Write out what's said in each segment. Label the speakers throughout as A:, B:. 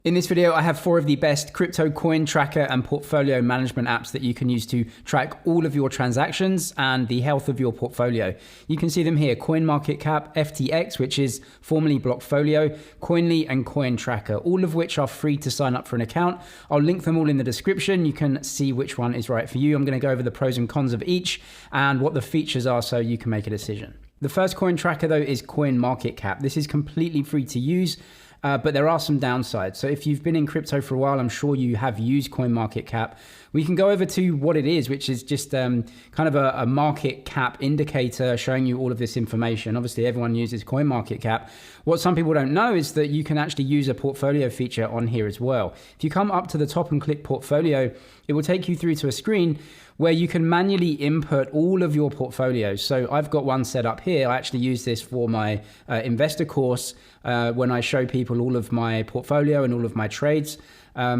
A: In this video, I have 4 of the best crypto coin tracker and portfolio management apps that you can use to track all of your transactions and the health of your portfolio. You can see them here: CoinMarketCap, FTX, which is formerly Blockfolio, Koinly, and CoinTracker, all of which are free to sign up for an account. I'll link them all in the description. You can see which one is right for you. I'm going to go over the pros and cons of each and what the features are so you can make a decision. The first coin tracker, though, is CoinMarketCap. This is completely free to use. But there are some downsides. So if you've been in crypto for a while, I'm sure you have used CoinMarketCap. We can go over to what it is, which is just kind of a market cap indicator showing you all of this information. Obviously, everyone uses CoinMarketCap. What some people don't know is that you can actually use a portfolio feature on here as well. If you come up to the top and click portfolio, it will take you through to a screen where you can manually input all of your portfolios. So I've got one set up here. I actually use this for my investor course when I show people all of my portfolio and all of my trades. I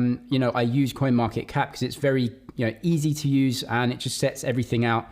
A: use CoinMarketCap because it's very easy to use, and it just sets everything out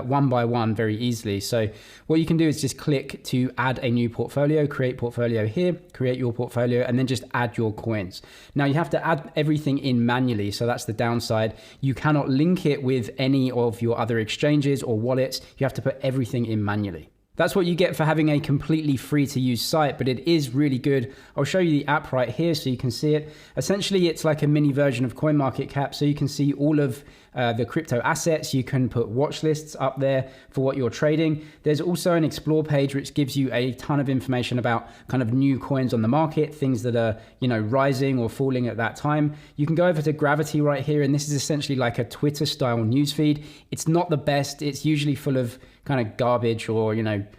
A: one by one very easily. So what you can do is just click to add a new portfolio, create portfolio here, create your portfolio, and then just add your coins. Now you have to add everything in manually, so that's the downside. You cannot link it with any of your other exchanges or wallets. You have to put everything in manually. That's what you get for having a completely free to use site, but it is really good. I'll show you the app right here so you can see it. Essentially, it's like a mini version of CoinMarketCap, so you can see all of the crypto assets. You can put watch lists up there for what you're trading. There's also an explore page, which gives you a ton of information about kind of new coins on the market, things that are, rising or falling at that time. You can go over to Gravity right here, and this is essentially like a Twitter style newsfeed. It's not the best. It's usually full of kind of garbage or,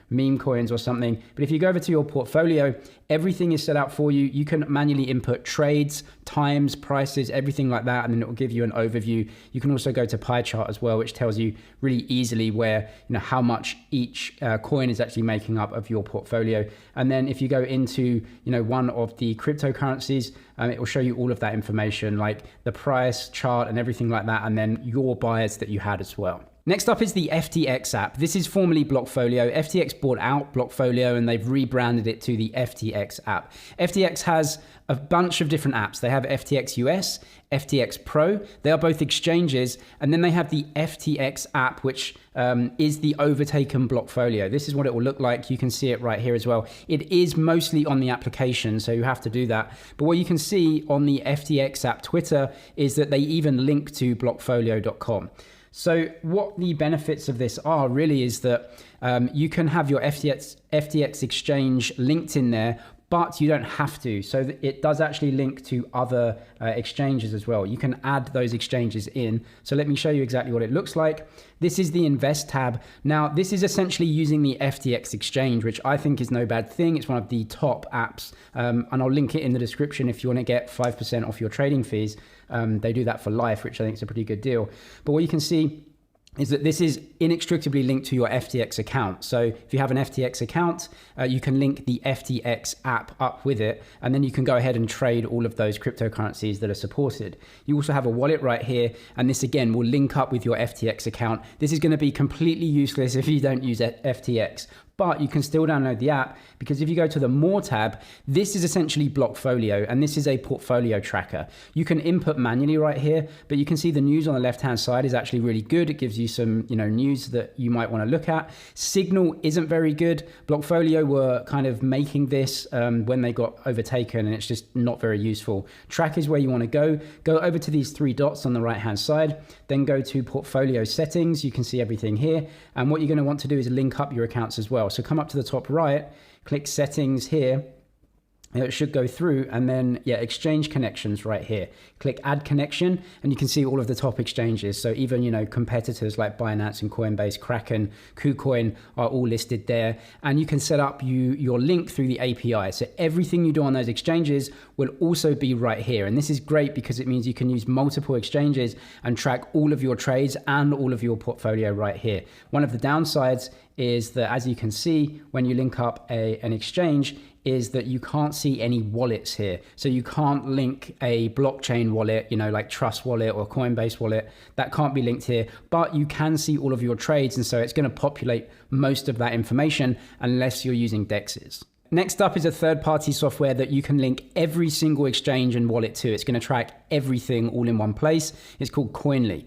A: meme coins or something. But if you go over to your portfolio, everything is set out for you. You can manually input trades, times, prices, everything like that, and then it will give you an overview. You can also go to pie chart as well, which tells you really easily where, how much each coin is actually making up of your portfolio. And then if you go into, one of the cryptocurrencies, it will show you all of that information, like the price chart and everything like that, and then your buyers that you had as well. Next up is the FTX app. This is formerly Blockfolio. FTX bought out Blockfolio and they've rebranded it to the FTX app. FTX has a bunch of different apps. They have FTX US, FTX Pro. They are both exchanges. And then they have the FTX app, which is the overtaken Blockfolio. This is what it will look like. You can see it right here as well. It is mostly on the application, so you have to do that. But what you can see on the FTX app Twitter is that they even link to blockfolio.com. So what the benefits of this are really is that you can have your FTX exchange linked in there, but you don't have to. So it does actually link to other exchanges as well. You can add those exchanges in. So let me show you exactly what it looks like. This is the Invest tab. Now, this is essentially using the FTX exchange, which I think is no bad thing. It's one of the top apps. And I'll link it in the description if you want to get 5% off your trading fees. They do that for life, which I think is a pretty good deal. But what you can see is that this is inextricably linked to your FTX account. So if you have an FTX account, you can link the FTX app up with it, and then you can go ahead and trade all of those cryptocurrencies that are supported. You also have a wallet right here, and this again will link up with your FTX account. This is going to be completely useless if you don't use FTX. But you can still download the app, because if you go to the More tab, this is essentially Blockfolio, and this is a portfolio tracker. You can input manually right here, but you can see the news on the left-hand side is actually really good. It gives you some, news that you might want to look at. Signal isn't very good. Blockfolio were kind of making this when they got overtaken, and it's just not very useful. Track is where you want to go. Go over to these 3 dots on the right-hand side, then go to portfolio settings. You can see everything here. And what you're going to want to do is link up your accounts as well. So come up to the top right, click settings here. It should go through, and then exchange connections right here. Click add connection, and you can see all of the top exchanges. So even competitors like Binance and Coinbase, Kraken, KuCoin are all listed there, and you can set up your link through the API. So everything you do on those exchanges will also be right here, and this is great because it means you can use multiple exchanges and track all of your trades and all of your portfolio right here. One of the downsides is that, as you can see, when you link up an exchange, is that you can't see any wallets here. So you can't link a blockchain wallet, like Trust Wallet or Coinbase Wallet. That can't be linked here, but you can see all of your trades. And so it's going to populate most of that information unless you're using DEXs. Next up is a third-party software that you can link every single exchange and wallet to. It's going to track everything all in one place. It's called Koinly.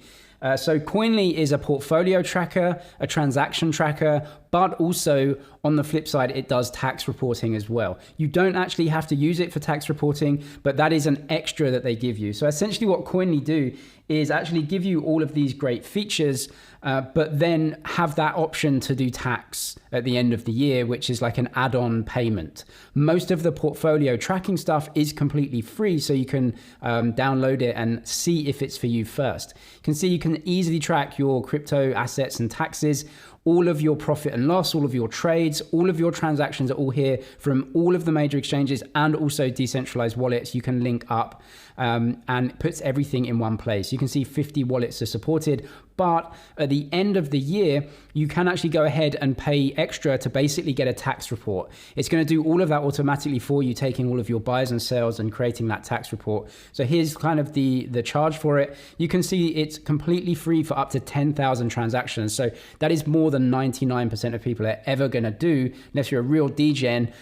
A: So Koinly is a portfolio tracker, a transaction tracker, but also on the flip side, it does tax reporting as well. You don't actually have to use it for tax reporting, but that is an extra that they give you. So essentially what Koinly do is actually give you all of these great features, but then have that option to do tax at the end of the year, which is like an add-on payment. Most of the portfolio tracking stuff is completely free, so you can download it and see if it's for you first. You can see you can easily track your crypto assets and taxes, all of your profit and loss, all of your trades, all of your transactions are all here from all of the major exchanges and also decentralized wallets. You can link up and it puts everything in one place. You can see 50 wallets are supported, but at the end of the year, you can actually go ahead and pay extra to basically get a tax report. It's going to do all of that automatically for you, taking all of your buys and sales and creating that tax report. So here's kind of the charge for it. You can see it's completely free for up to 10,000 transactions. So that is more than 99% of people are ever going to do, unless you're a real degen,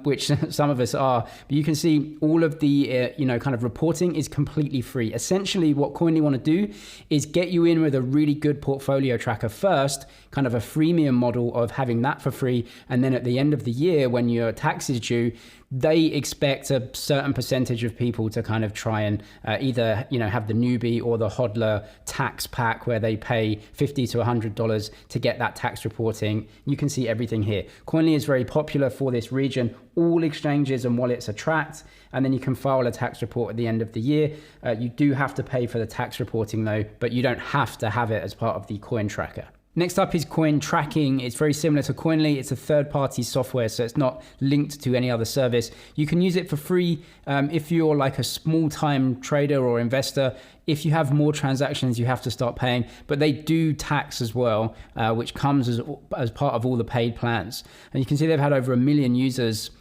A: which some of us are. But you can see all of the kind of reporting is completely free. Essentially, what Koinly want to do is get you in with a really good portfolio tracker first, kind of a freemium model of having that for free, and then at the end of the year when your tax is due, they expect a certain percentage of people to kind of try and either have the newbie or the hodler tax pack where they pay $50 to $100 to get that tax reporting. You can see everything here. Koinly is very popular for this region. All exchanges and wallets are tracked, and then you can file a tax report at the end of the year. You do have to pay for the tax reporting though, but you don't have to have it as part of the coin tracker. Next up is CoinTracking. It's very similar to Koinly. It's a third-party software, so it's not linked to any other service. You can use it for free if you're like a small-time trader or investor. If you have more transactions, you have to start paying, but they do tax as well, which comes as part of all the paid plans. And you can see they've had over 1 million users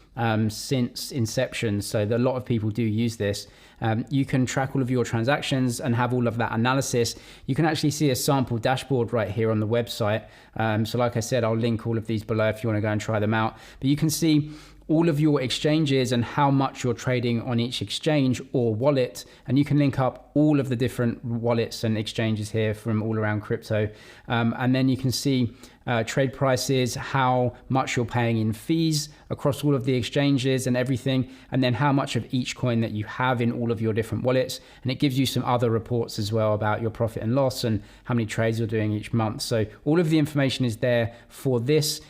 A: since inception, so a lot of people do use this. You can track all of your transactions and have all of that analysis. You can actually see a sample dashboard right here on the website. So like I said, I'll link all of these below if you want to go and try them out. But you can see all of your exchanges and how much you're trading on each exchange or wallet. And you can link up all of the different wallets and exchanges here from all around crypto. And then you can see trade prices, how much you're paying in fees across all of the exchanges and everything, and then how much of each coin that you have in all of your different wallets. And it gives you some other reports as well about your profit and loss and how many trades you're doing each month. So all of the information is there for this.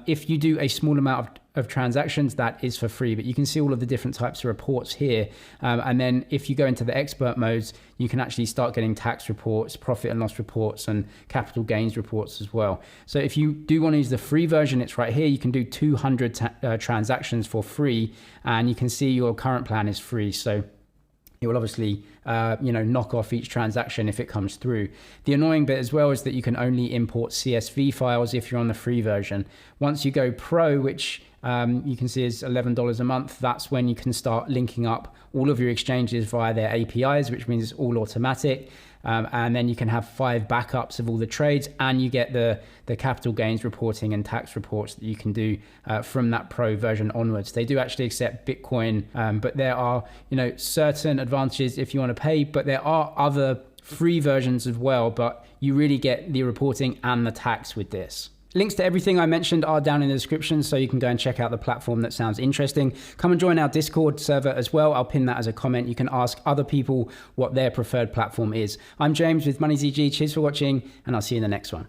A: If you do a small amount of transactions, that is for free, but you can see all of the different types of reports here. And then if you go into the expert modes, you can actually start getting tax reports, profit and loss reports, and capital gains reports as well. So if you do want to use the free version, it's right here. You can do 200 transactions for free, and you can see your current plan is free. So it will obviously, knock off each transaction if it comes through. The annoying bit as well is that you can only import CSV files if you're on the free version. Once you go pro, which you can see is $11 a month, that's when you can start linking up all of your exchanges via their APIs, which means it's all automatic. And then you can have 5 backups of all the trades, and you get the capital gains reporting and tax reports that you can do from that pro version onwards. They do actually accept Bitcoin, but there are certain advantages if you want to pay, but there are other free versions as well, but you really get the reporting and the tax with this. Links to everything I mentioned are down in the description, so you can go and check out the platform that sounds interesting. Come and join our Discord server as well. I'll pin that as a comment. You can ask other people what their preferred platform is. I'm James with MoneyZG. Cheers for watching, and I'll see you in the next one.